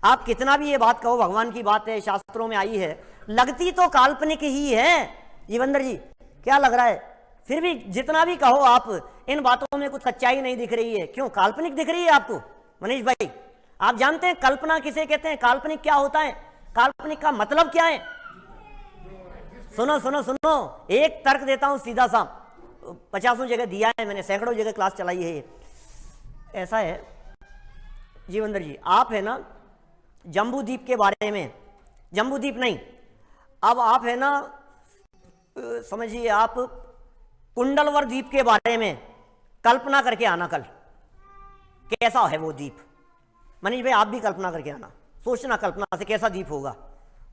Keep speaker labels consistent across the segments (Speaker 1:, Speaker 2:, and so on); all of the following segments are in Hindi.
Speaker 1: आप कितना भी ये बात कहो भगवान की बात है, शास्त्रों में आई है, लगती तो काल्पनिक ही है। जीवंदर जी क्या लग रहा है? फिर भी जितना भी कहो आप, इन बातों में कुछ सच्चाई नहीं दिख रही है। क्यों काल्पनिक दिख रही है आपको? मनीष भाई आप जानते हैं कल्पना किसे कहते हैं? काल्पनिक क्या होता है? काल्पनिक का मतलब क्या है? सुनो सुनो सुनो, एक तर्क देता हूं सीधा सा, 50 जगह दिया है मैंने, सैकड़ों जगह क्लास चलाई है। ऐसा है जीवंदर जी, आप है ना जम्बू द्वीप के बारे में, जम्बू द्वीप नहीं, अब आप है ना समझिए आप कुंडलवर द्वीप के बारे में कल्पना करके आना कल, कैसा है वो द्वीप। मनीष भाई आप भी कल्पना करके आना, सोचना कल्पना से कैसा द्वीप होगा,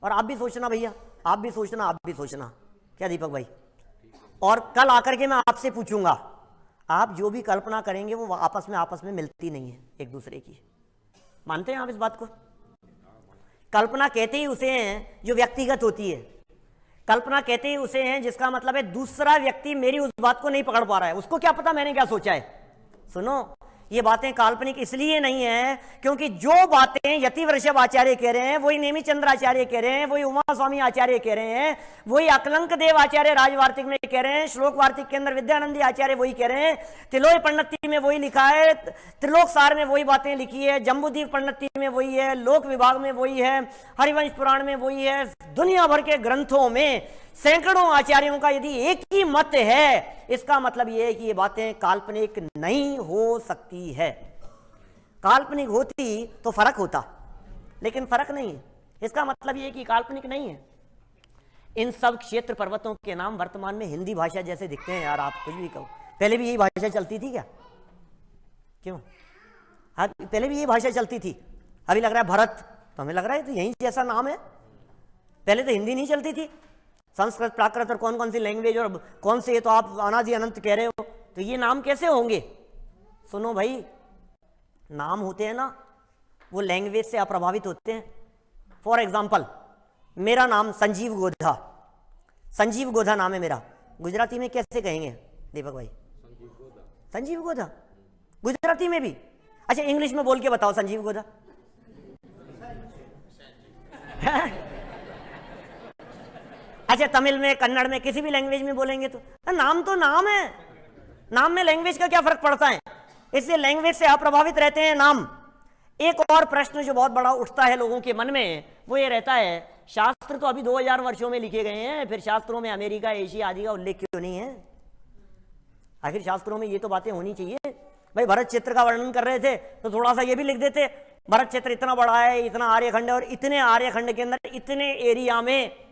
Speaker 1: और आप भी सोचना भैया, आप भी सोचना, आप भी सोचना, क्या दीपक भाई। और कल आकर के मैं आपसे पूछूंगा, आप जो भी कल्पना करेंगे वो आपस में मिलती नहीं है एक दूसरे की। मानते हैं आप इस बात को? कल्पना कहते ही उसे हैं जो व्यक्तिगत होती है, कल्पना कहते ही उसे हैं जिसका मतलब है दूसरा व्यक्ति मेरी उस बात को नहीं पकड़ पा रहा है, उसको क्या पता मैंने क्या सोचा है। सुनो, ये बातें काल्पनिक इसलिए नहीं है क्योंकि जो बातें यति वृषभ आचार्य कह रहे हैं, वही नेमिचंद्र आचार्य कह रहे हैं, वही उमा स्वामी आचार्य कह रहे हैं, वही अकलंक देव आचार्य राजवार्तिक में कह रहे हैं, श्लोक वार्तिक के अंदर विद्यानंदी आचार्य वही कह रहे हैं, तिलोय पंडिती में वही लिखा है, त्रिलोक सार में वही बातें लिखी है, जम्बूद्वीप पंडिती में वही है, लोक विभाग में वही है, हरिवंश पुराण में वही है। दुनिया भर के ग्रंथों में सैकड़ों आचार्यों का यदि एक ही मत है, इसका मतलब यह है कि ये बातें काल्पनिक नहीं हो सकती है। काल्पनिक होती तो फर्क होता, लेकिन फर्क नहीं है। इसका मतलब यह है कि काल्पनिक नहीं है। इन सब क्षेत्र पर्वतों के नाम वर्तमान में हिंदी भाषा जैसे दिखते हैं यार, आप कुछ भी कहो। पहले भी यही भाषा चलती थी क्या? क्यों? हाँ, पहले भी यही भाषा चलती थी। अभी लग रहा है भरत, तो हमें लग रहा है तो यही जैसा नाम है। पहले तो हिंदी नहीं चलती थी, संस्कृत प्राकृत और कौन कौन सी लैंग्वेज और कौन से, ये तो आप अनादि अनंत कह रहे हो, तो ये नाम कैसे होंगे? सुनो भाई, नाम होते हैं ना वो लैंग्वेज से अप्रभावित होते हैं। फॉर एग्जाम्पल मेरा नाम संजीव गोधा, संजीव गोधा नाम है मेरा, गुजराती में कैसे कहेंगे दीपक भाई? संजीव गोधा गुजराती में भी। अच्छा इंग्लिश में बोल के बताओ संजीव गोधा। अच्छा तमिल में, कन्नड़ में, किसी भी लैंग्वेज में बोलेंगे तो नाम नाम है, नाम में लैंग्वेज का क्या फर्क पड़ता है? इसलिए लैंग्वेज से अप्रभावित रहते हैं नाम। एक और प्रश्न जो बहुत बड़ा उठता है लोगों के मन में वो ये रहता है, शास्त्र तो अभी 2000 वर्षों में लिखे गए हैं, फिर शास्त्रों में अमेरिका, एशिया आदि का उल्लेख क्यों नहीं है? आखिर शास्त्रों में ये तो बातें होनी चाहिए। भाई भरत क्षेत्र का वर्णन कर रहे थे तो थोड़ा सा ये भी लिख देते, भरत क्षेत्र इतना बड़ा है, इतना आर्यखंड है, और इतने आर्यखंड के अंदर इतने एरिया में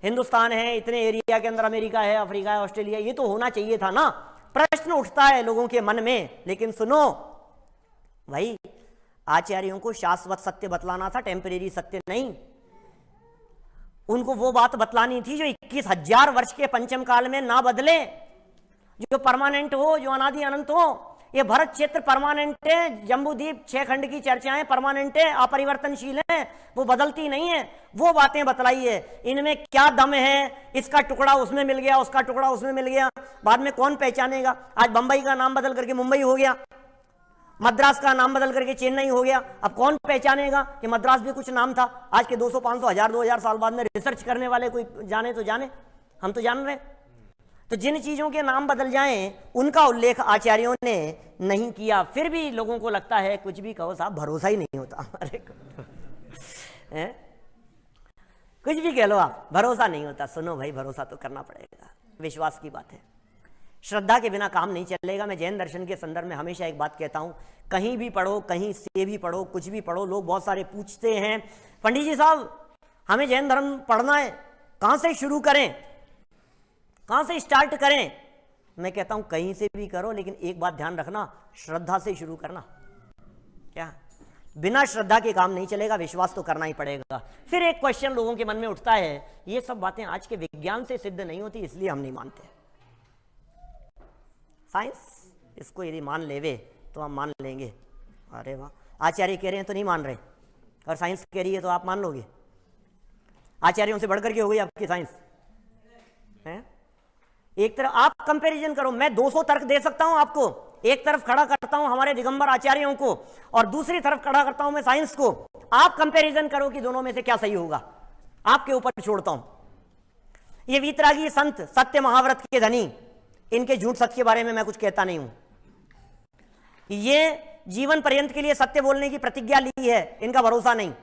Speaker 1: हिंदुस्तान है, इतने एरिया के अंदर अमेरिका है, अफ्रीका है, ऑस्ट्रेलिया, ये तो होना चाहिए था ना। प्रश्न उठता है लोगों के मन में। लेकिन सुनो भाई, आचार्यों को शाश्वत सत्य बतलाना था, टेम्परेरी सत्य नहीं। उनको वो बात बतलानी थी जो 21,000 वर्ष के पंचम काल में ना बदले, जो परमानेंट हो, जो अनादि अनंत हो। ये भरत क्षेत्र परमानेंट है, जम्बूद्वीप 6 खंड की चर्चाएं परमानेंट है, अपरिवर्तनशील है, वो बदलती नहीं है। वो बातें बतलाई है। इनमें क्या दम है? इसका टुकड़ा उसमें मिल गया, उसका टुकड़ा उसमें मिल गया, बाद में कौन पहचानेगा? आज बंबई का नाम बदल करके मुंबई हो गया, मद्रास का नाम बदल करके चेन्नई हो गया, अब कौन पहचानेगा कि मद्रास भी कुछ नाम था? आज के 200, 500, 1000, 2000 साल बाद में रिसर्च करने वाले कोई जाने तो जाने, हम तो जान रहे। तो जिन चीजों के नाम बदल जाएं उनका उल्लेख आचार्यों ने नहीं किया, फिर भी लोगों को लगता है कुछ भी कहो साहब, भरोसा ही नहीं होता हमारे को। कुछ भी कह लो आप, भरोसा नहीं होता। सुनो भाई, भरोसा तो करना पड़ेगा, विश्वास की बात है। श्रद्धा के बिना काम नहीं चलेगा। मैं जैन दर्शन के संदर्भ में हमेशा एक बात कहता हूं, कहीं भी पढ़ो, कहीं से भी पढ़ो, कुछ भी पढ़ो, लोग बहुत सारे पूछते हैं पंडित जी साहब हमें जैन धर्म पढ़ना है, कहां से शुरू करें, कहां से स्टार्ट करें? मैं कहता हूं कहीं से भी करो, लेकिन एक बात ध्यान रखना, श्रद्धा से शुरू करना। क्या? बिना श्रद्धा के काम नहीं चलेगा, विश्वास तो करना ही पड़ेगा। फिर एक क्वेश्चन लोगों के मन में उठता है, ये सब बातें आज के विज्ञान से सिद्ध नहीं होती, इसलिए हम नहीं मानते। साइंस इसको यदि मान लेवे तो हम मान लेंगे। अरे वाह, आचार्य कह रहे हैं तो नहीं मान रहे, और साइंस कह रही है तो आप मान लोगे? आचार्यों से बढ़कर के हो गई आपकी साइंस है? एक तरफ आप कंपैरिजन करो, मैं 200 तर्क दे सकता हूं आपको, एक तरफ खड़ा करता हूं हमारे दिगंबर आचार्यों को और दूसरी तरफ खड़ा करता हूं मैं साइंस को। आप कंपैरिजन करो कि दोनों में से क्या सही होगा, आपके ऊपर छोड़ता हूं। ये वीतरागी संत सत्य महाव्रत के धनी, इनके झूठ सत्य के बारे में मैं कुछ कहता नहीं हूं। ये जीवन पर्यंत के लिए सत्य बोलने की प्रतिज्ञा ली है, इनका भरोसा नहीं।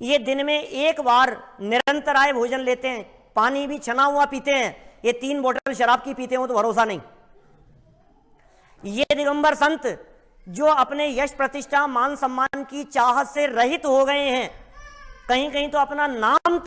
Speaker 1: ये दिन में एक बार निरंतराय भोजन लेते हैं, पानी भी छना हुआ पीते हैं, ये 3 बोतल शराब की पीते हो तो भरोसा नहीं। ये दिगंबर संत जो अपने यश प्रतिष्ठा मान सम्मान की चाहत से रहित हो गए हैं, कहीं कहीं तो अपना नाम